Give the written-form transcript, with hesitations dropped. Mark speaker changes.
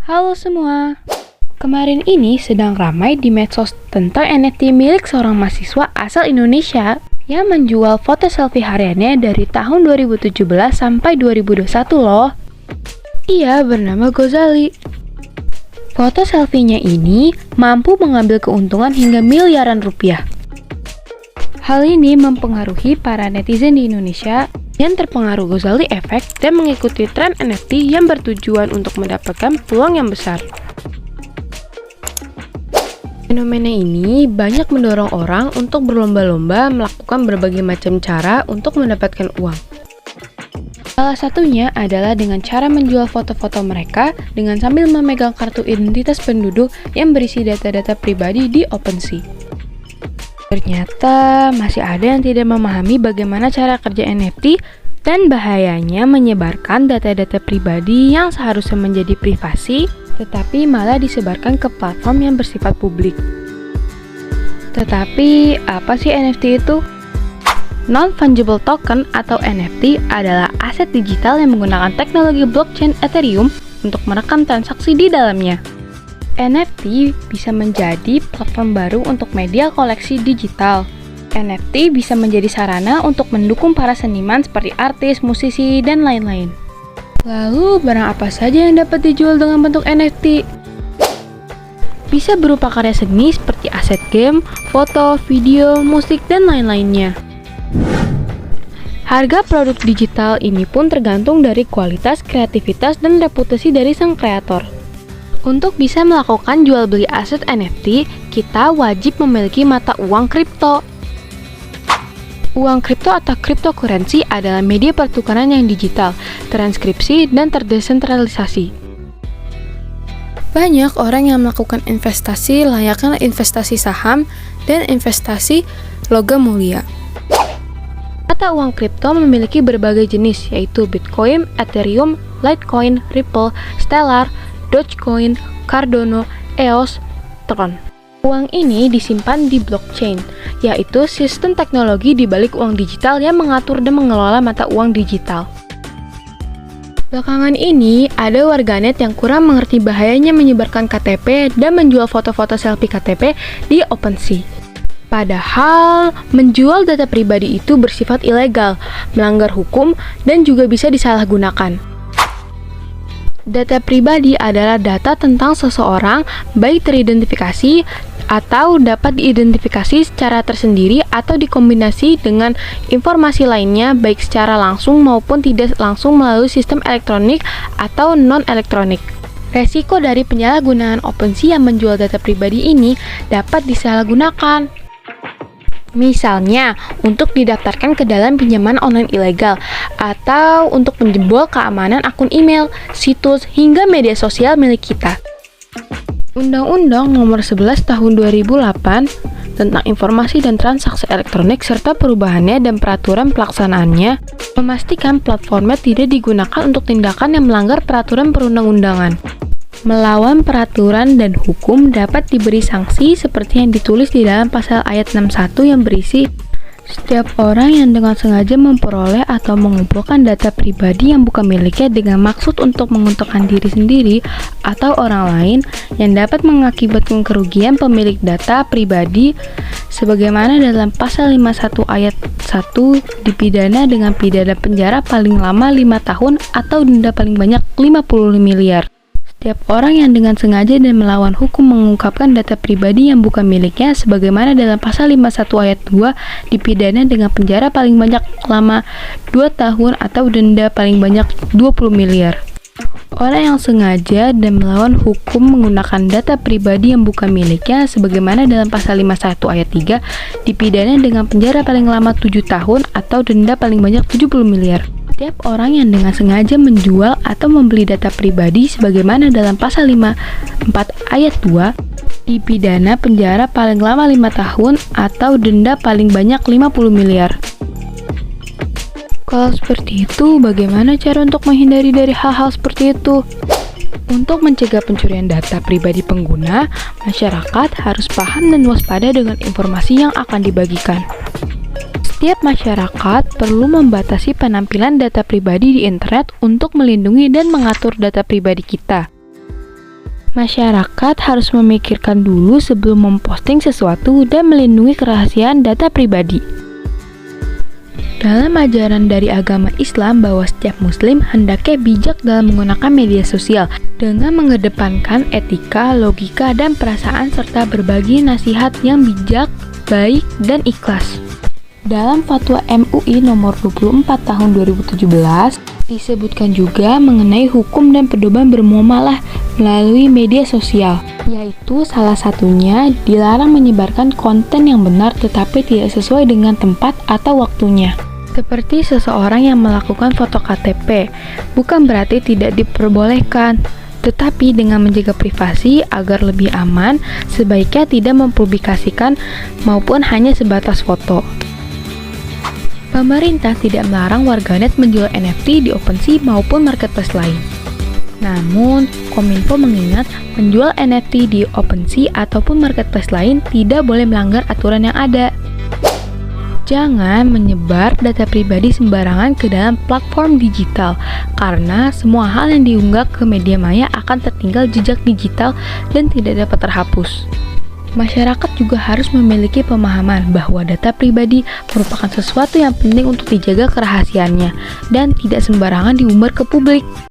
Speaker 1: Halo semua, kemarin ini sedang ramai di medsos tentang NFT milik seorang mahasiswa asal Indonesia yang menjual foto selfie hariannya dari tahun 2017 sampai 2021 loh. Ia bernama Gozali. Foto selfie-nya ini mampu mengambil keuntungan hingga miliaran rupiah. Hal ini mempengaruhi para netizen di Indonesia yang terpengaruh Gozali Effect dan mengikuti tren NFT yang bertujuan untuk mendapatkan peluang yang besar. Fenomena ini banyak mendorong orang untuk berlomba-lomba melakukan berbagai macam cara untuk mendapatkan uang. Salah satunya adalah dengan cara menjual foto-foto mereka dengan sambil memegang kartu identitas penduduk yang berisi data-data pribadi di OpenSea. Ternyata masih ada yang tidak memahami bagaimana cara kerja NFT dan bahayanya menyebarkan data-data pribadi yang seharusnya menjadi privasi, tetapi malah disebarkan ke platform yang bersifat publik. Tetapi apa sih NFT itu? Non-Fungible Token atau NFT adalah aset digital yang menggunakan teknologi blockchain Ethereum untuk merekam transaksi di dalamnya. NFT bisa menjadi platform baru untuk media koleksi digital. NFT bisa menjadi sarana untuk mendukung para seniman seperti artis, musisi, dan lain-lain. Lalu, barang apa saja yang dapat dijual dengan bentuk NFT? Bisa berupa karya seni seperti aset game, foto, video, musik, dan lain-lainnya. Harga produk digital ini pun tergantung dari kualitas, kreativitas, dan reputasi dari sang kreator. Untuk bisa melakukan jual beli aset NFT, kita wajib memiliki mata uang kripto. Uang kripto atau cryptocurrency adalah media pertukaran yang digital, transkripsi, dan terdesentralisasi. Banyak orang yang melakukan investasi layaknya investasi saham dan investasi logam mulia. Mata uang kripto memiliki berbagai jenis, yaitu Bitcoin, Ethereum, Litecoin, Ripple, Stellar, Dogecoin, Cardano, EOS, Tron. Uang ini disimpan di blockchain, yaitu sistem teknologi di balik uang digital yang mengatur dan mengelola mata uang digital. Belakangan ini, ada warganet yang kurang mengerti bahayanya menyebarkan KTP dan menjual foto-foto selfie KTP di OpenSea. Padahal, menjual data pribadi itu bersifat ilegal, melanggar hukum, dan juga bisa disalahgunakan. Data pribadi adalah data tentang seseorang, baik teridentifikasi atau dapat diidentifikasi secara tersendiri atau dikombinasi dengan informasi lainnya baik secara langsung maupun tidak langsung melalui sistem elektronik atau non-elektronik. Resiko dari penyalahgunaan OpenSea yang menjual data pribadi ini dapat disalahgunakan. Misalnya, untuk didaftarkan ke dalam pinjaman online ilegal, atau untuk menjebol keamanan akun email, situs, hingga media sosial milik kita. Undang-Undang Nomor 11 Tahun 2008 tentang Informasi dan Transaksi Elektronik serta perubahannya dan peraturan pelaksanaannya memastikan platformnya tidak digunakan untuk tindakan yang melanggar peraturan perundang-undangan. Melawan peraturan dan hukum dapat diberi sanksi seperti yang ditulis di dalam pasal ayat 61 yang berisi setiap orang yang dengan sengaja memperoleh atau mengumpulkan data pribadi yang bukan miliknya dengan maksud untuk menguntungkan diri sendiri atau orang lain yang dapat mengakibatkan kerugian pemilik data pribadi sebagaimana dalam pasal 51 ayat 1 dipidana dengan pidana penjara paling lama 5 tahun atau denda paling banyak 50 miliar. Setiap orang yang dengan sengaja dan melawan hukum mengungkapkan data pribadi yang bukan miliknya sebagaimana dalam pasal 51 ayat 2 dipidana dengan penjara paling banyak lama 2 tahun atau denda paling banyak 20 miliar. Orang yang sengaja dan melawan hukum menggunakan data pribadi yang bukan miliknya sebagaimana dalam pasal 51 ayat 3 dipidana dengan penjara paling lama 7 tahun atau denda paling banyak 70 miliar. Setiap orang yang dengan sengaja menjual atau membeli data pribadi sebagaimana dalam pasal 54 ayat 2 dipidana penjara paling lama 5 tahun atau denda paling banyak 50 miliar. Kalau seperti itu, bagaimana cara untuk menghindari dari hal-hal seperti itu? Untuk mencegah pencurian data pribadi pengguna, masyarakat harus paham dan waspada dengan informasi yang akan dibagikan. Setiap masyarakat perlu membatasi penampilan data pribadi di internet untuk melindungi dan mengatur data pribadi kita. Masyarakat harus memikirkan dulu sebelum memposting sesuatu dan melindungi kerahasiaan data pribadi. Dalam ajaran dari agama Islam bahwa setiap muslim hendaknya bijak dalam menggunakan media sosial dengan mengedepankan etika, logika, dan perasaan serta berbagi nasihat yang bijak, baik, dan ikhlas. Dalam Fatwa MUI nomor 24 tahun 2017 disebutkan juga mengenai hukum dan pedoman bermuamalah melalui media sosial, yaitu salah satunya dilarang menyebarkan konten yang benar tetapi tidak sesuai dengan tempat atau waktunya. Seperti seseorang yang melakukan foto KTP, bukan berarti tidak diperbolehkan, tetapi dengan menjaga privasi agar lebih aman, sebaiknya tidak mempublikasikan maupun hanya sebatas foto. Pemerintah tidak melarang warganet menjual NFT di OpenSea maupun marketplace lain. Namun, Kominfo mengingat menjual NFT di OpenSea ataupun marketplace lain tidak boleh melanggar aturan yang ada. Jangan menyebar data pribadi sembarangan ke dalam platform digital, karena semua hal yang diunggah ke media maya akan tertinggal jejak digital dan tidak dapat terhapus. Masyarakat juga harus memiliki pemahaman bahwa data pribadi merupakan sesuatu yang penting untuk dijaga kerahasiaannya dan tidak sembarangan diumbar ke publik.